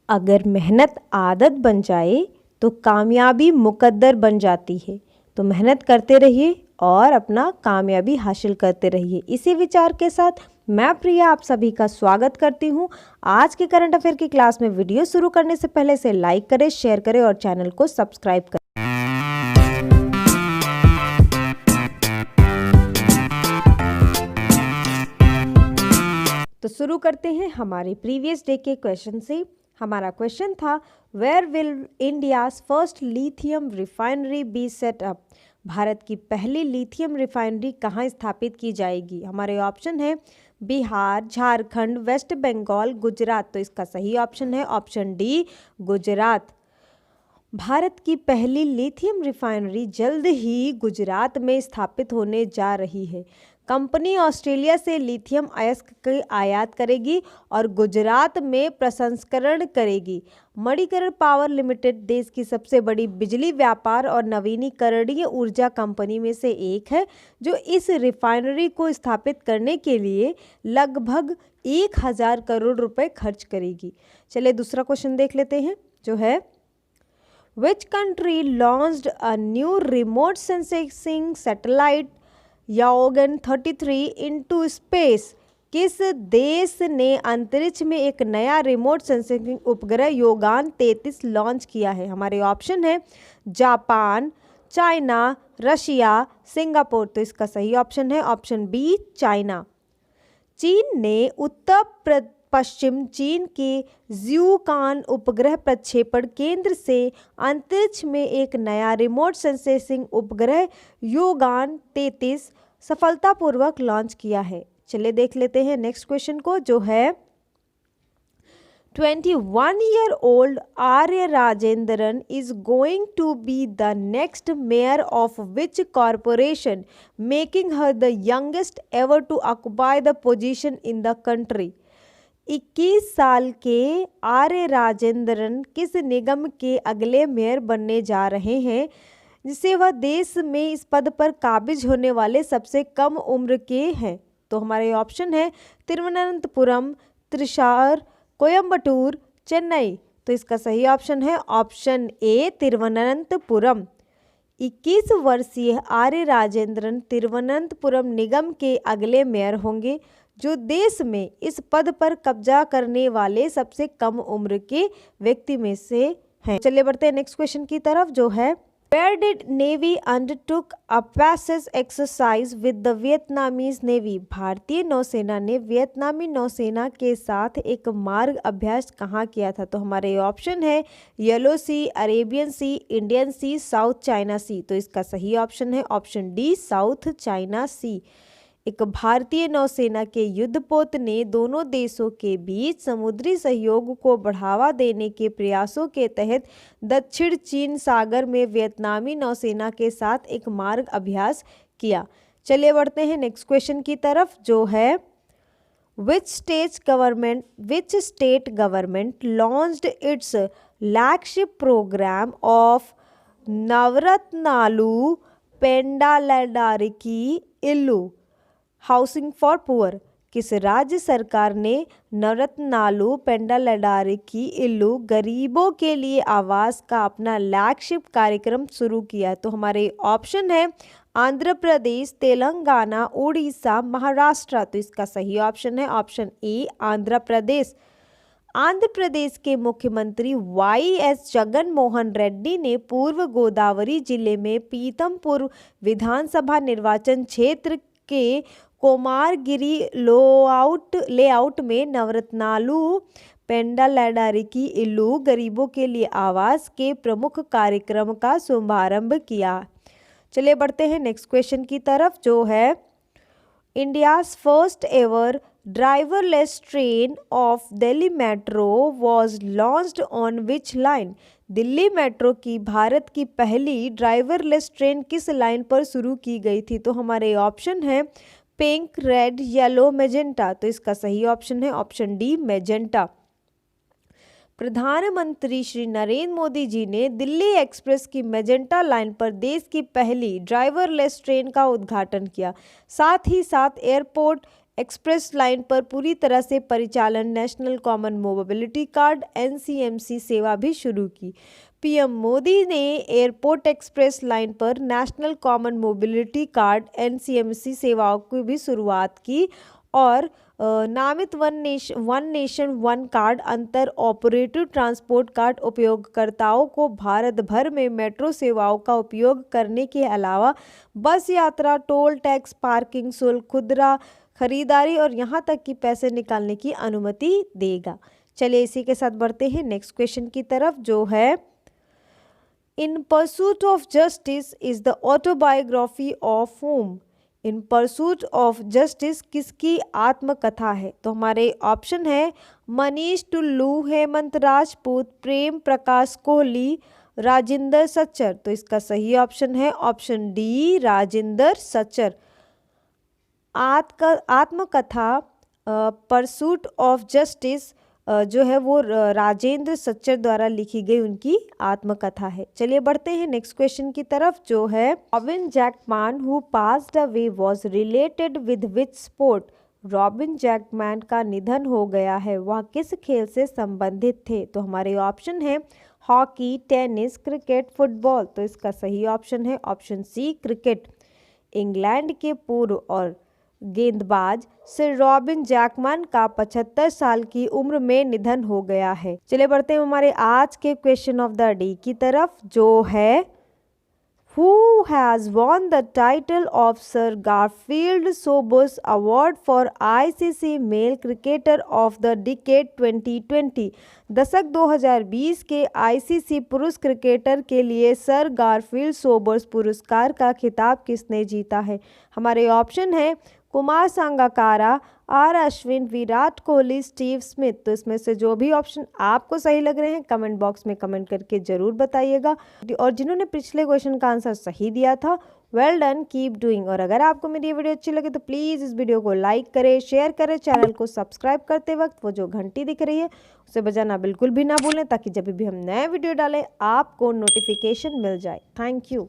अगर मेहनत आदत बन जाए तो कामयाबी मुकद्दर बन जाती है। तो मेहनत करते रहिए और अपना कामयाबी हासिल करते रहिए। इसी विचार के साथ मैं प्रिया आप सभी का स्वागत करती हूँ। आज के करंट अफेयर की क्लास में वीडियो शुरू करने से पहले इसे लाइक करें, शेयर करें और चैनल को सब्सक्राइब करें। तो शुरू करते हैं हमारे प्रीवियस डे के क्वेश्चन से। हमारा क्वेश्चन था, where will India's first lithium refinery be set up? Bharat की पहली लिथियम रिफाइनरी कहाँ स्थापित की जाएगी? हमारे ऑप्शन है बिहार, झारखंड, वेस्ट बंगाल, गुजरात। तो इसका सही ऑप्शन है ऑप्शन डी, गुजरात। भारत की पहली लिथियम रिफाइनरी जल्द ही गुजरात में स्थापित होने जा रही है। कंपनी ऑस्ट्रेलिया से लिथियम अयस्क की आयात करेगी और गुजरात में प्रसंस्करण करेगी। मणिकरण पावर लिमिटेड देश की सबसे बड़ी बिजली व्यापार और नवीनीकरणीय ऊर्जा कंपनी में से एक है, जो इस रिफाइनरी को स्थापित करने के लिए लगभग 1000 करोड़ रुपए खर्च करेगी। चलिए दूसरा क्वेश्चन देख लेते हैं, जो है Which country launched a new remote sensing satellite Yaogan 33 into space? किस देश ने अंतरिक्ष में एक नया रिमोट सेंसिंग उपग्रह योगान 33 लॉन्च किया है? हमारे ऑप्शन है जापान, चाइना, रशिया, सिंगापुर। तो इसका सही ऑप्शन है ऑप्शन बी, चाइना। चीन ने उत्तर पश्चिम चीन के ज्यूकान उपग्रह प्रक्षेपण केंद्र से अंतरिक्ष में एक नया रिमोट सेंसिंग उपग्रह योगान 33 सफलतापूर्वक लॉन्च किया है। चलिए देख लेते हैं नेक्स्ट क्वेश्चन को, जो है 21-year-old Arya Rajendran is going to be the next mayor of which corporation, making her the youngest ever to occupy the position in the country? 21 साल के आर्य राजेंद्रन किस निगम के अगले मेयर बनने जा रहे हैं, जिसे वह देश में इस पद पर काबिज होने वाले सबसे कम उम्र के हैं? तो हमारे ऑप्शन है तिरुवनंतपुरम, त्रिशूर, कोयम्बटूर, चेन्नई। तो इसका सही ऑप्शन है ऑप्शन ए, तिरुवनंतपुरम। 21 वर्षीय आर्य राजेंद्रन तिरुवनंतपुरम निगम के अगले मेयर होंगे, जो देश में इस पद पर कब्जा करने वाले सबसे कम उम्र के व्यक्ति में से हैं। चलिए बढ़ते हैं नेक्स्ट क्वेश्चन की तरफ, जो है Where did Navy undertook a passage exercise with the Vietnamese Navy? भारतीय नौसेना ने वियतनामी नौसेना के साथ एक मार्ग अभ्यास कहाँ किया था? तो हमारे ऑप्शन है येलो सी, अरेबियन सी, इंडियन सी, साउथ चाइना सी। तो इसका सही ऑप्शन है ऑप्शन डी, साउथ चाइना सी। एक भारतीय नौसेना के युद्धपोत ने दोनों देशों के बीच समुद्री सहयोग को बढ़ावा देने के प्रयासों के तहत दक्षिण चीन सागर में वियतनामी नौसेना के साथ एक मार्ग अभ्यास किया। चलिए बढ़ते हैं नेक्स्ट क्वेश्चन की तरफ, जो है Which state government launched its flagship program of Navaratnalu पेंडालडारिकी इल्लू हाउसिंग फॉर पुअर? किस राज्य सरकार ने नवरत्नालु पेंडालडारिकी इल्लू गरीबों के लिए आवास का अपना फ्लैगशिप कार्यक्रम शुरू किया? तो हमारे ऑप्शन है आंध्र प्रदेश, तेलंगाना, उड़ीसा, महाराष्ट्र। तो इसका सही ऑप्शन है ऑप्शन ए, आंध्र प्रदेश। आंध्र प्रदेश के मुख्यमंत्री वाई.एस. जगन मोहन रेड्डी ने पूर्व गोदावरी जिले में पीतमपुर विधानसभा निर्वाचन क्षेत्र के कोमारगिरी लेआउट में नवरत्नालु पेंडालडारिकी इल्लू गरीबों के लिए आवास के प्रमुख कार्यक्रम का शुभारंभ किया। चलिए बढ़ते हैं नेक्स्ट क्वेश्चन की तरफ, जो है India's first ever driverless train of Delhi metro was launched on which line? Delhi metro की भारत की पहली ड्राइवरलेस ट्रेन किस लाइन पर शुरू की गई थी? तो हमारे ऑप्शन है पिंक, रेड, येलो, मैजेंटा। तो इसका सही ऑप्शन है ऑप्शन डी, मैजेंटा। प्रधानमंत्री श्री नरेंद्र मोदी जी ने दिल्ली एक्सप्रेस की मैजेंटा लाइन पर देश की पहली ड्राइवरलेस ट्रेन का उद्घाटन किया। साथ ही साथ एयरपोर्ट एक्सप्रेस लाइन पर पूरी तरह से परिचालन national common mobility card NCMC सेवा भी शुरू की। पीएम मोदी ने एयरपोर्ट एक्सप्रेस लाइन पर national common mobility card NCMC सेवाओं की भी शुरुआत की और नामित वन नेशन वन कार्ड अंतर ऑपरेटिव ट्रांसपोर्ट कार्ड उपयोगकर्ताओं को भारत भर में मेट्रो सेवाओं का उपयोग करने के अलावा बस यात्रा, टोल टैक्स, पार्किंग शुल्क, खुदरा खरीदारी और यहाँ तक कि पैसे निकालने की अनुमति देगा। चलिए इसी के साथ बढ़ते हैं नेक्स्ट क्वेश्चन की तरफ, जो है इन pursuit of justice is the autobiography of home. In pursuit of justice किसकी आत्मकथा है? तो हमारे ऑप्शन है मनीष टुल्लू, हेमंत राजपूत, प्रेम प्रकाश कोहली, राजेंद्र सच्चर। तो इसका सही ऑप्शन है ऑप्शन डी, राजेंद्र सच्चर। आत्मकथा परसूट ऑफ जस्टिस जो है वो राजेंद्र सच्चर द्वारा लिखी गई उनकी आत्मकथा है। चलिए बढ़ते हैं नेक्स्ट क्वेश्चन की तरफ, जो है robin Jackman who passed away was related with which sport. Robin Jackman का निधन हो गया है, वह किस खेल से संबंधित थे? तो हमारे ऑप्शन है हॉकी, टेनिस, क्रिकेट, फुटबॉल। तो इसका सही ऑप्शन है ऑप्शन सी, क्रिकेट। इंग्लैंड के पूर्व और गेंदबाज सर रॉबिन जैकमैन का 75 साल की उम्र में निधन हो गया है। चलिए बढ़ते हैं हमारे आज के क्वेश्चन ऑफ द डे की तरफ, जो है Who has won the title of Sir Garfield Sobers Award for ICC Male Cricketer of the Decade 2020? दशक 2020 के ICC पुरुष क्रिकेटर के लिए सर गारफील्ड सोबर्स पुरस्कार का खिताब किसने जीता है? हमारे ऑप्शन है Kumar Sangakkara, R Ashwin, Virat Kohli, Steve Smith. तो इसमें से जो भी ऑप्शन आपको सही लग रहे हैं कमेंट बॉक्स में कमेंट करके जरूर बताइएगा। और जिन्होंने पिछले क्वेश्चन का आंसर सही दिया था, वेल डन, कीप डूइंग। और अगर आपको मेरी ये वीडियो अच्छी लगे तो प्लीज़ इस वीडियो को लाइक करें, शेयर करें, चैनल को सब्सक्राइब करते वक्त वो जो घंटी दिख रही है उसे बजाना बिल्कुल भी ना भूलें, ताकि जब भी हम नए वीडियो डालें आपको नोटिफिकेशन मिल जाए। Thank you.